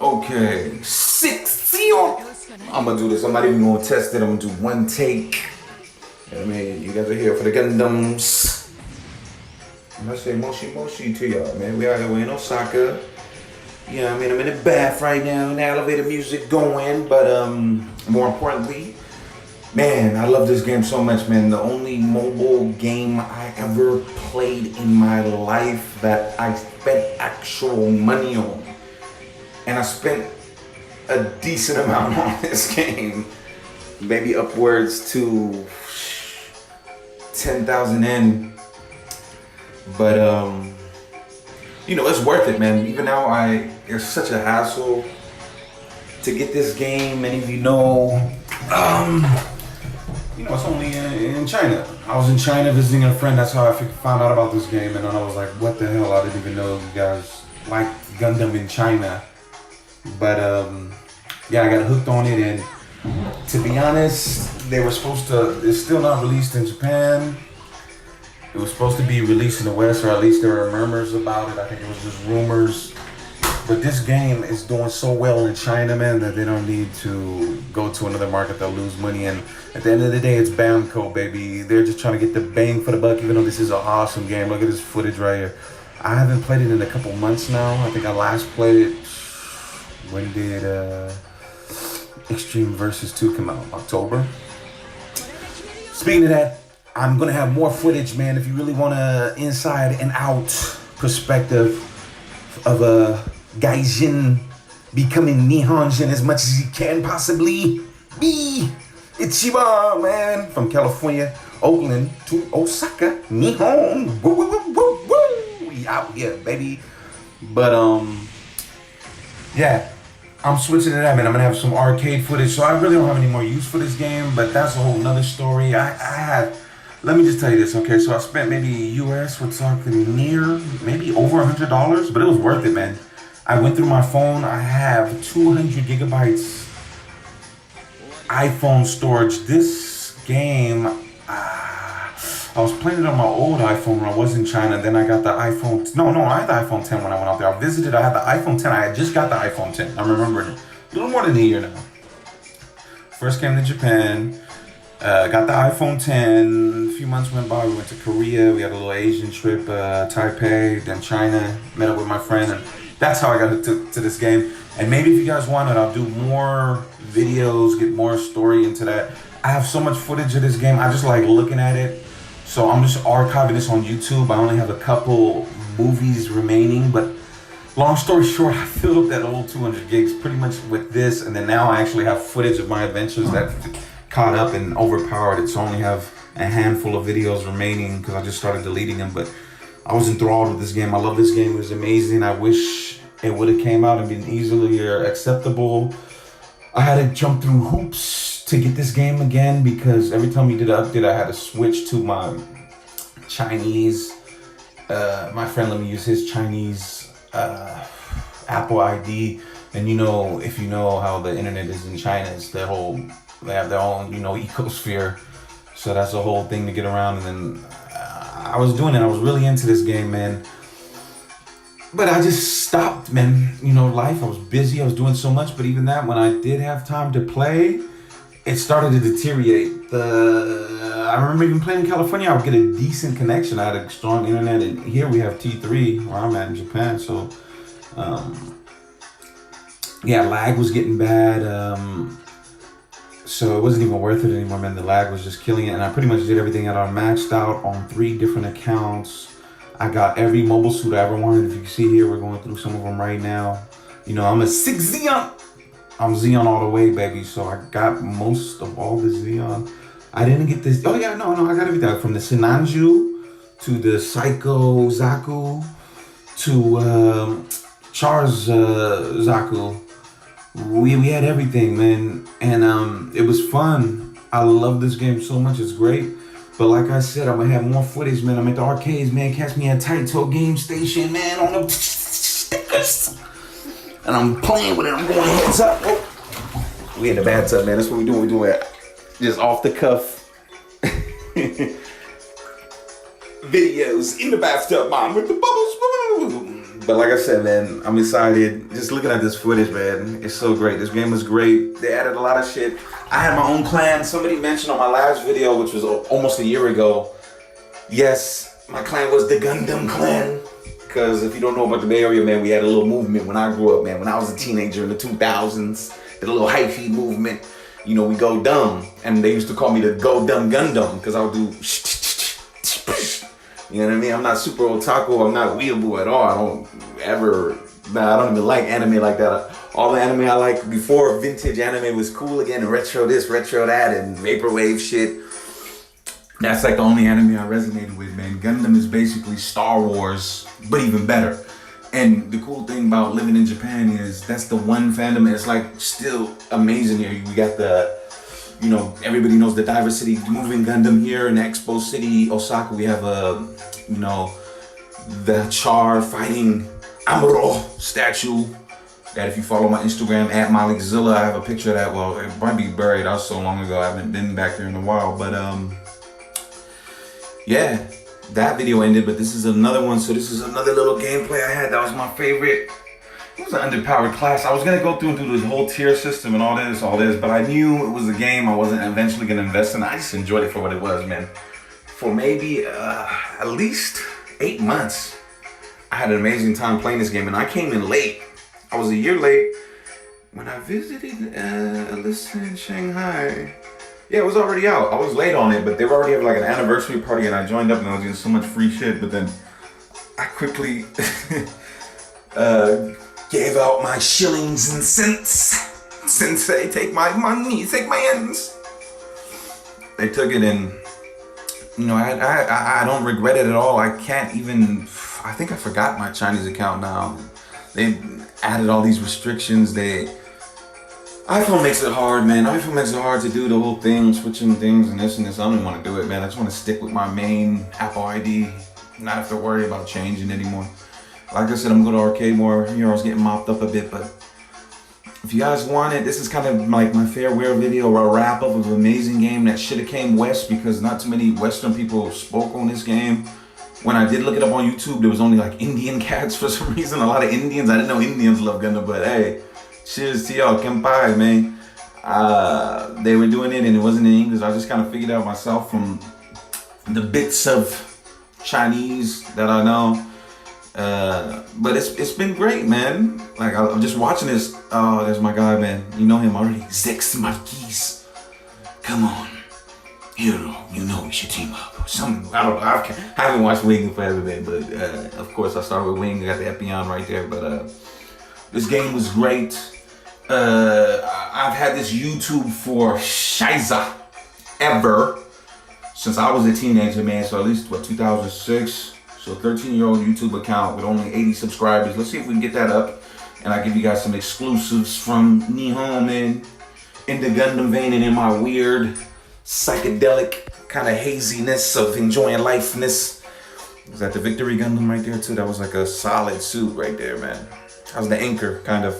Okay, 60 on. I'm gonna do this. I'm not even gonna test it. I'm gonna do one take. I mean, you guys are here for the Gundams. I'm gonna say moshi moshi to y'all, man. We out here in Osaka. Yeah, I mean, I'm in the bath right now, and the elevator music going. But more importantly, man, I love this game so much, man. The only mobile game I ever played in my life that I spent actual money on. And I spent a decent amount on this game. Maybe upwards to 10,000 in. But, you know, it's worth it, man. Even now, it's such a hassle to get this game. Many of you know, it's only in China. I was in China visiting a friend. That's how I found out about this game. And then I was like, what the hell? I didn't even know you guys liked Gundam in China. But, yeah, I got hooked on it. And to be honest, they were supposed to, it's still not released in Japan. It was supposed to be released in the West, or at least there were murmurs about it. I think it was just rumors. But this game is doing so well in China, man, that they don't need to go to another market. They'll lose money. And at the end of the day, it's Namco, baby. They're just trying to get the bang for the buck, even though this is an awesome game. Look at this footage right here. I haven't played it in a couple months now. I think I last played it, when did Extreme Versus 2 come out? October. Speaking of that, I'm gonna have more footage, man. If you really want a inside and out perspective of a Gaijin becoming Nihonjin as much as he can possibly be. Ichiba, man, from California, Oakland to Osaka, Nihon. Woo, woo, woo, woo, woo. We out here, baby. But yeah, I'm switching to that, man. I'm gonna have some arcade footage, so I really don't have any more use for this game. But that's a whole nother story. I had. Let me just tell you this, okay? So I spent maybe US, we're talking near, maybe over $100, but it was worth it, man. I went through my phone. I have 200 gigabytes iPhone storage. This game, I was playing it on my old iPhone when I was in China. Then I got the iPhone, no, I had the iPhone 10 when I went out there. I visited, I had the iPhone 10. I had just got the iPhone 10. I'm remembering it. A little more than a year now. First came to Japan. Got the iPhone 10, a few months went by, we went to Korea, we had a little Asian trip, Taipei, then China, met up with my friend, and that's how I got to this game. And maybe if you guys want it, I'll do more videos, get more story into that. I have so much footage of this game, I just like looking at it, so I'm just archiving this on YouTube. I only have a couple movies remaining, but long story short, I filled up that old 200 gigs pretty much with this, and then now I actually have footage of my adventures that caught up and overpowered it, so I only have a handful of videos remaining because I just started deleting them. But I was enthralled with this game. I love this game. It was amazing. I wish it would have came out and been easily acceptable. I had to jump through hoops to get this game again because every time we did an update, I had to switch to my Chinese. My friend let me use his Chinese Apple ID, and you know, if you know how the internet is in China, it's their whole. They have their own, ecosphere. So that's a whole thing to get around. And then I was doing it. I was really into this game, man. But I just stopped, man. Life, I was busy. I was doing so much. But even that, when I did have time to play, it started to deteriorate. I remember even playing in California, I would get a decent connection. I had a strong internet. And here we have T3, where I'm at in Japan. So, yeah, lag was getting bad. So it wasn't even worth it anymore, man. The lag was just killing it. And I pretty much did everything that I maxed out on 3 different accounts. I got every mobile suit I ever wanted. If you can see here, we're going through some of them right now. I'm a 6 Xeon. I'm Xeon all the way, baby. So I got most of all the Xeon. I didn't get this. Oh, yeah, no, I got everything. From the Sinanju to the Psycho Zaku to Char's Zaku. We had everything, man, and it was fun. I love this game so much, it's great. But like I said, I'm gonna have more footage, man. I'm at the arcades, man. Catch me at Taito Game Station, man, on the stickers. And I'm playing with it, I'm going heads up. Oh. We in the bathtub, man, that's what we doing. We doing it just off the cuff. videos in the bathtub, mom, with the bubbles. But like I said, man, I'm excited. Just looking at this footage, man, it's so great. This game was great. They added a lot of shit. I had my own clan. Somebody mentioned on my last video, which was almost a year ago. Yes, my clan was the Gundam clan. Because if you don't know about the Bay Area, man, we had a little movement when I grew up, man. When I was a teenager in the 2000s, did a little hyphy movement. You know, we go dumb. And they used to call me the Go Dumb Gundam because I would do you know what I mean? I'm not super otaku. I'm not weeaboo at all. I don't even like anime like that. All the anime I liked before vintage anime was cool again. Retro this, retro that, and vaporwave shit. That's like the only anime I resonated with, man. Gundam is basically Star Wars, but even better. And the cool thing about living in Japan is that's the one fandom that's like still amazing here. We got the, you know, everybody knows the diversity moving Gundam here in Expo City, Osaka. We have you know, the Char fighting Amuro statue. That if you follow my Instagram at MalikZilla, I have a picture of that. Well, it might be buried. That was so long ago. I haven't been back there in a while. But yeah, that video ended. But this is another one. So this is another little gameplay I had. That was my favorite. It was an underpowered class. I was gonna go through and do this whole tier system and all this, but I knew it was a game I wasn't eventually gonna invest in. I just enjoyed it for what it was, man. For maybe at least 8 months, I had an amazing time playing this game, and I came in late. I was a year late when I visited Alyssa in Shanghai. Yeah, it was already out. I was late on it, but they were already having like an anniversary party, and I joined up, and I was getting so much free shit. But then I quickly gave out my shillings and cents. Sensei, take my money, take my ends. They took it, and you know, I don't regret it at all. I can't even, I think I forgot my Chinese account now. They added all these restrictions. iPhone makes it hard, man. iPhone makes it hard to do the whole thing, switching things and this and this. I don't even want to do it, man. I just want to stick with my main Apple ID, not have to worry about changing anymore. Like I said, I'm going to arcade more. You know, I was getting mopped up a bit, but if you guys want it, this is kind of like my farewell video or a wrap up of an amazing game that should have came west because not too many Western people spoke on this game. When I did look it up on YouTube, there was only like Indian cats for some reason. A lot of Indians. I didn't know Indians love Gundam, but hey, cheers to y'all. Kenpai, man. They were doing it and it wasn't in English. I just kind of figured out myself from the bits of Chinese that I know. But it's been great, man. Like I'm just watching this. Oh, there's my guy, man. You know him already. Zex Marquis. Come on, hero. You know we should team up. I don't know. I haven't watched Wing forever, man. But of course I started with Wing. I got the Epion right there. But this game was great. I've had this YouTube for Shiza ever since I was a teenager, man. So at least what 2006. So 13-year-old YouTube account with only 80 subscribers. Let's see if we can get that up. And I'll give you guys some exclusives from Nihon, man. In the Gundam vein and in my weird, psychedelic kind of haziness of enjoying lifeness. Was that the Victory Gundam right there too? That was like a solid suit right there, man. That was the anchor, kind of.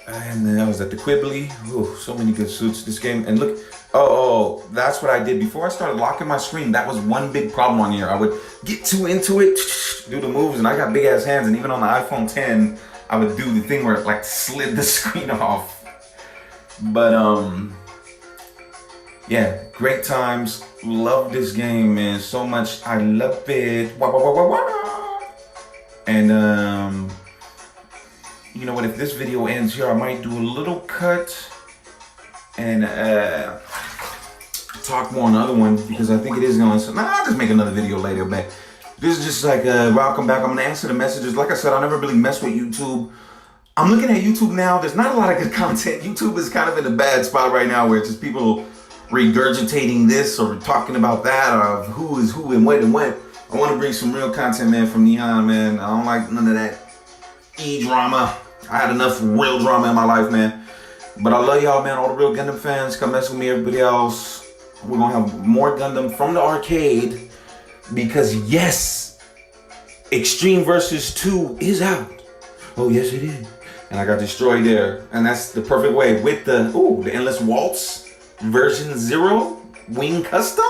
And then I was at the Quibbly. Ooh, so many good suits. This game, and look. Oh, that's what I did before I started locking my screen. That was one big problem on here. I would get too into it, do the moves, and I got big ass hands. And even on the iPhone 10, I would do the thing where it like slid the screen off. But yeah, great times. Love this game, man, so much. I love it. Wah, wah, wah, wah, wah. And you know what? If this video ends here, I might do a little cut and talk more on the other one because I think it is going to. I'll just make another video later, but this is just like welcome back. I'm gonna answer the messages. Like I said, I never really messed with YouTube. I'm looking at YouTube now. There's not a lot of good content. YouTube is kind of in a bad spot right now where it's just people regurgitating this or talking about that or who is who and what and what. I want to bring some real content, man, from Nihon, man. I don't like none of that e-drama. I had enough real drama in my life, man. But I love y'all, man. All the real Gundam fans, come mess with me, everybody else. We're gonna have more Gundam from the arcade because yes, Extreme Versus 2 is out. Oh yes it is. And I got destroyed there. And that's the perfect way with the Endless Waltz version 0 Wing Custom.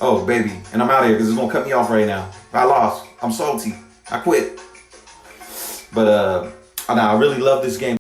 Oh baby. And I'm out of here because it's gonna cut me off right now. I lost. I'm salty. I quit. But I really love this game.